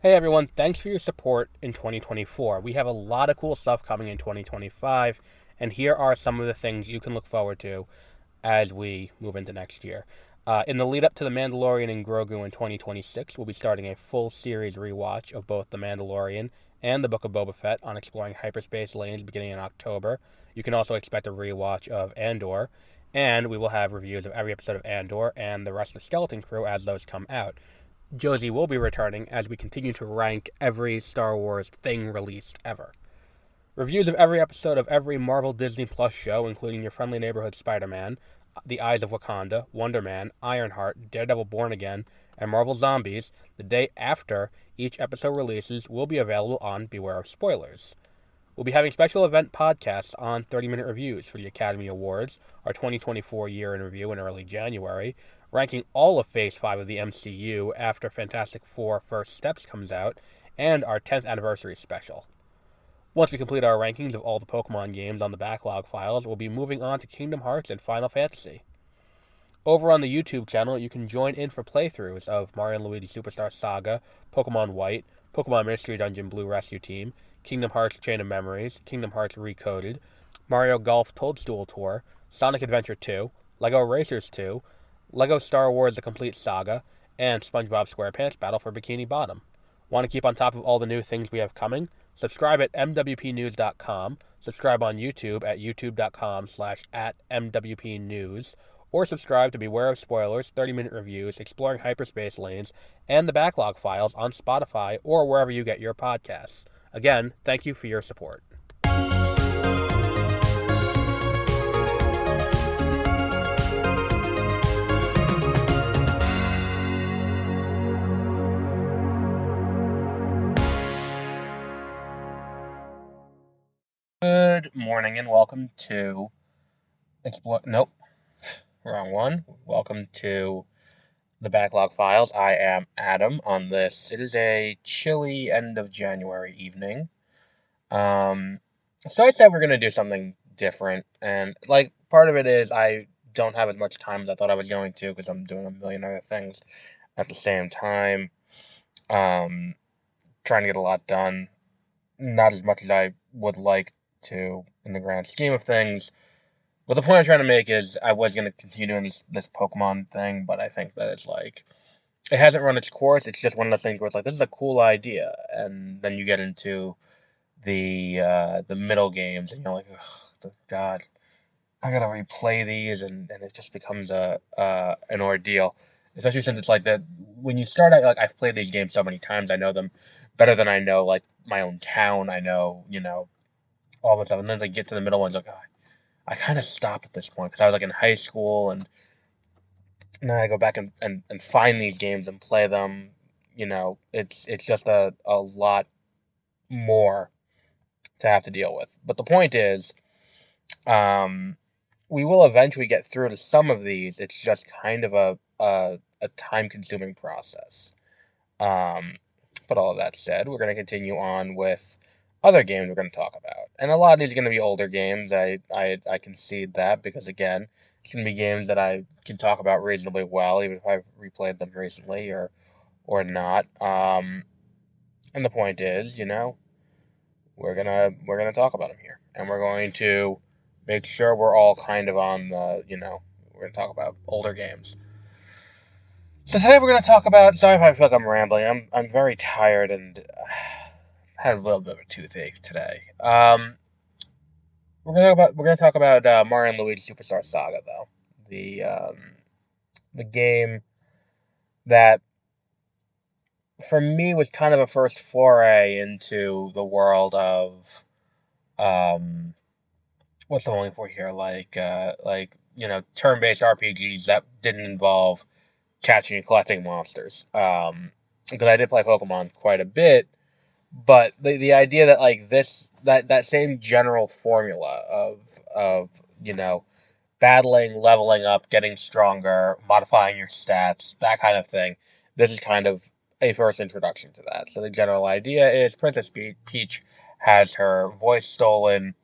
Hey everyone, thanks for your support in 2024. We have a lot of cool stuff coming in 2025, and here are some of the things you can look forward to as we move into next year. In the lead up to The Mandalorian and Grogu in 2026, we'll be starting a full series rewatch of both The Mandalorian and The Book of Boba Fett on exploring hyperspace lanes beginning in October. You can also expect a rewatch of Andor, and we will have reviews of every episode of Andor and the rest of the Skeleton Crew as those come out. Josie will be returning as we continue to rank every Star Wars thing released ever. Reviews of every episode of every Marvel Disney Plus show, including Your Friendly Neighborhood Spider Man, The Eyes of Wakanda, Wonder Man, Ironheart, Daredevil Born Again, and Marvel Zombies, the day after each episode releases, will be available on Beware of Spoilers. We'll be having special event podcasts on 30-minute reviews for the Academy Awards, our 2024 year in review in early January, ranking all of Phase 5 of the MCU after Fantastic Four First Steps comes out, and our 10th anniversary special. Once we complete our rankings of all the Pokemon games on the backlog files, we'll be moving on to Kingdom Hearts and Final Fantasy. Over on the YouTube channel, you can join in for playthroughs of Mario and Luigi Superstar Saga, Pokemon White, Pokemon Mystery Dungeon Blue Rescue Team, Kingdom Hearts Chain of Memories, Kingdom Hearts Recoded, Mario Golf Toadstool Tour, Sonic Adventure 2, LEGO Racers 2, LEGO Star Wars The Complete Saga, and SpongeBob SquarePants Battle for Bikini Bottom. Want to keep on top of all the new things we have coming? Subscribe at mwpnews.com, subscribe on YouTube at youtube.com/@mwpnews, or subscribe to Beware of Spoilers, 30-minute reviews, exploring hyperspace lanes, and the backlog files on Spotify or wherever you get your podcasts. Again, thank you for your support. Good morning and welcome to Nope, wrong one. Welcome to the Backlog Files. I am Adam on this. It is a chilly end of January evening. So I said we're gonna do something different, and like part of it is I don't have as much time as I thought I was going to because I'm doing a million other things at the same time. Um, Trying to get a lot done, not as much as I would like to in the grand scheme of things. But the point I'm trying to make is I was gonna continue doing this Pokemon thing, but I think that it's like it hasn't run its course. It's just one of those things where it's like this is a cool idea, and then you get into the middle games, and you're like, oh, God, I gotta replay these, and it just becomes an ordeal. Especially since it's like that when you start out, like I've played these games so many times, I know them better than I know like my own town. I know all this stuff, and then they get to the middle ones, like I kind of stopped at this point because I was like in high school, and now I go back and find these games and play them. It's just a lot more to have to deal with. But the point is, um, we will eventually get through to some of these. It's just kind of a time consuming process. Um, but all of that said, we're going to continue on with other games we're going to talk about. And a lot of these are going to be older games. I concede that because, again, it's going to be games that I can talk about reasonably well, even if I've replayed them recently or not. And the point is, we're gonna talk about them here, and we're going to make sure we're all kind of on we're gonna talk about older games. So today we're gonna talk about. Sorry if I feel like I'm rambling. I'm very tired and had a little bit of a toothache today. We're gonna talk about Mario and Luigi Superstar Saga though, the game that for me was kind of a first foray into the world of um what's the only for here? Turn-based RPGs that didn't involve catching and collecting monsters. Because I did play Pokemon quite a bit, but the idea that like that same general formula of you know battling, leveling up, getting stronger, modifying your stats, that kind of thing. This is kind of a first introduction to that. So the general idea is Princess Peach has her voice stolen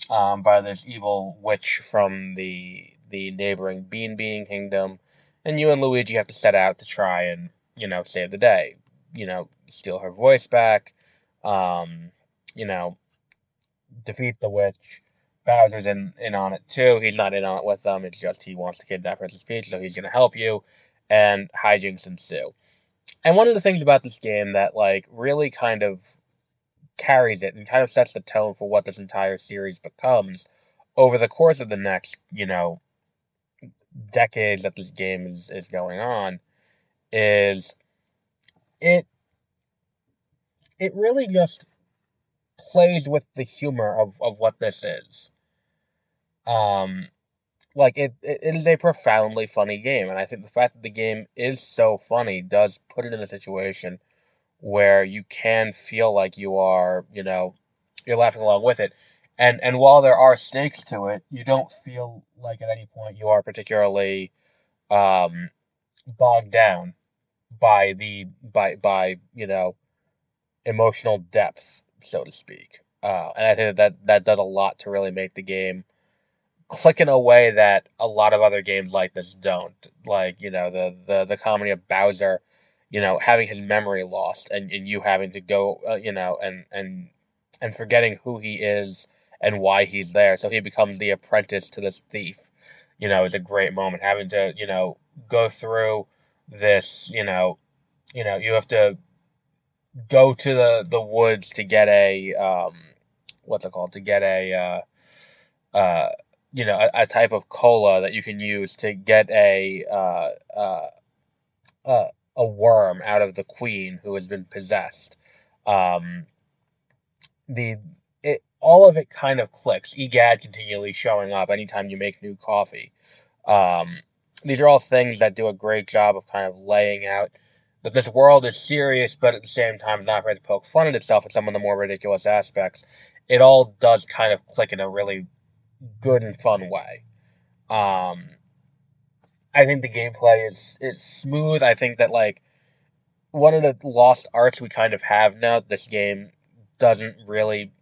by this evil witch from the neighboring Bean Being Kingdom, and you and Luigi have to set out to try and save the day. steal her voice back, um, you know, defeat the witch. Bowser's in on it too. He's not in on it with them. It's just he wants to kidnap Princess Peach, so he's gonna help you, and hijinks ensue. And one of the things about this game that like really kind of carries it and kind of sets the tone for what this entire series becomes over the course of the next, decades that this game is going on is it it really just plays with the humor of what this is. Um like it is a profoundly funny game, and I think the fact that the game is so funny does put it in a situation where you can feel like you're laughing along with it. And while there are stakes to it, you don't feel like at any point you are particularly um bogged down by emotional depth, so to speak. And I think that does a lot to really make the game click in a way that a lot of other games like this don't. Like, the comedy of Bowser, having his memory lost, and you having to go, and forgetting who he is and why he's there. So he becomes the apprentice to this thief, is a great moment. Having to, go through this, you have to go to the woods to get a what's it called, to get uh a type of cola that you can use to get a worm out of the queen who has been possessed. um the it All of it kind of clicks. Egad continually showing up anytime you make new coffee. um, these are all things that do a great job of kind of laying out that this world is serious, but at the same time, it's not afraid to poke fun at itself at some of the more ridiculous aspects. It all does kind of click in a really good and fun way. Um, I think the gameplay is smooth. I think that like one of the lost arts we kind of have now, this game doesn't really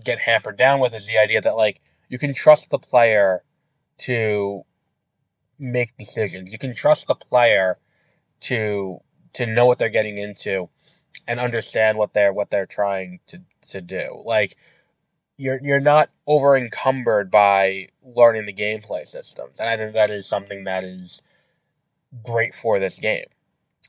get hampered down with, is the idea that like you can trust the player to make decisions. You can trust the player to know what they're getting into and understand what they're trying to do. Like you're not over encumbered by learning the gameplay systems, and I think that is something that is great for this game.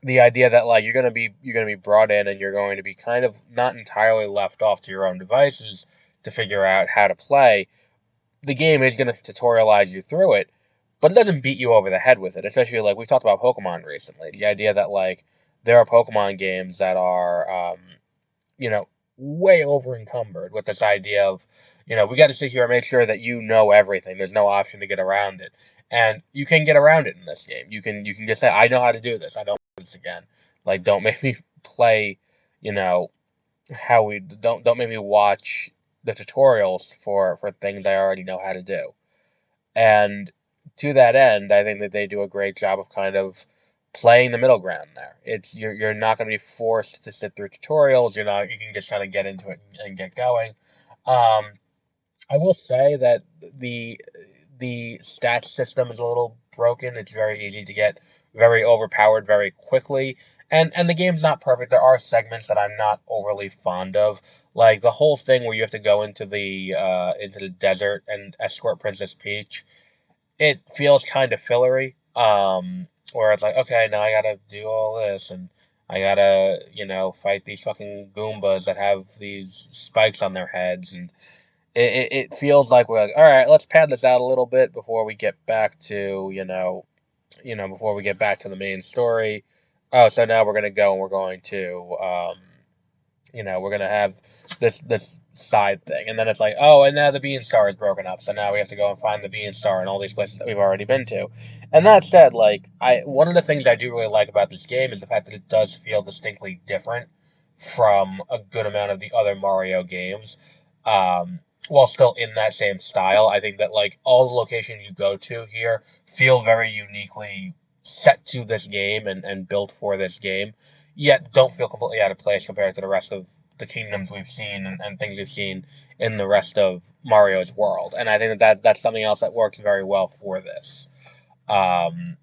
The idea that like you're gonna be brought in and you're going to be kind of not entirely left off to your own devices to figure out how to play. The game is going to tutorialize you through it, but it doesn't beat you over the head with it. Especially like we've talked about Pokemon recently. The idea that like there are Pokemon games that are you know way over encumbered with this idea of we got to sit here and make sure that you know everything. There's no option to get around it, and you can get around it in this game. You can just say, I know how to do this. I don't do this again. Like don't make me play. You know how we don't make me watch the tutorials for things I already know how to do. And to that end, I think that they do a great job of kind of playing the middle ground there. You're not going to be forced to sit through tutorials. You can just kind of get into it and get going. Um, I will say that the stat system is a little broken. It's very easy to get very overpowered very quickly. And the game's not perfect. There are segments that I'm not overly fond of. Like the whole thing where you have to go into the desert and escort Princess Peach. It feels kind of fillery. Where it's like, okay, now I gotta do all this, and I gotta, fight these fucking Goombas that have these spikes on their heads, and it feels like we're like, all right, let's pad this out a little bit before we get back to, before we get back to the main story. Oh, so now we're gonna go and we're going to, we're gonna have this side thing, and then it's like, oh, and now the Bean Star is broken up, so now we have to go and find the Bean Star in all these places that we've already been to. And that said, like one of the things I do really like about this game is the fact that it does feel distinctly different from a good amount of the other Mario games. Um, while still in that same style, I think that like all the locations you go to here feel very uniquely set to this game and built for this game, yet don't feel completely out of place compared to the rest of the kingdoms we've seen and things we've seen in the rest of Mario's world. And I think that's something else that works very well for this. Um,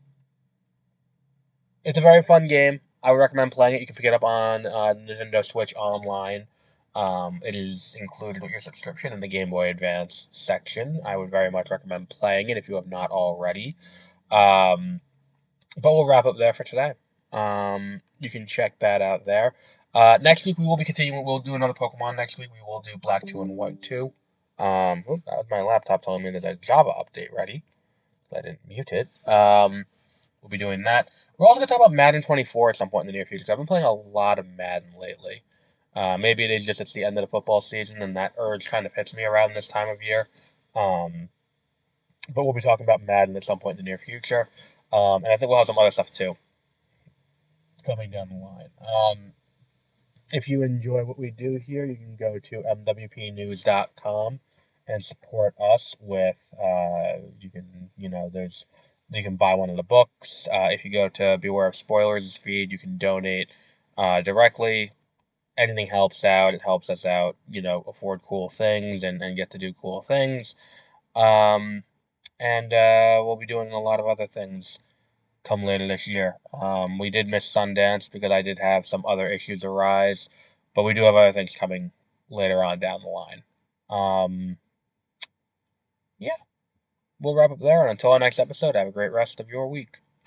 it's a very fun game. I would recommend playing it. You can pick it up on Nintendo Switch Online. It is included with your subscription in the Game Boy Advance section. I would very much recommend playing it if you have not already. Um, but we'll wrap up there for today. You can check that out there. Next week we will be continuing. We'll do another Pokemon next week. We will do Black 2 and White 2. That was my laptop telling me there's a Java update ready. I didn't mute it. We'll be doing that. We're also going to talk about Madden 24 at some point in the near future. I've been playing a lot of Madden lately. Maybe it is just it's the end of the football season and that urge kind of hits me around this time of year. Um, but we'll be talking about Madden at some point in the near future. And I think we'll have some other stuff too coming down the line. If you enjoy what we do here, you can go to mwpnews.com and support us with, you can buy one of the books. If you go to Beware of Spoilers feed, you can donate directly. Anything helps out. It helps us out, afford cool things and get to do cool things. Um, and we'll be doing a lot of other things come later this year. We did miss Sundance because I did have some other issues arise, but we do have other things coming later on down the line. Um, yeah, we'll wrap up there, and until our next episode, have a great rest of your week.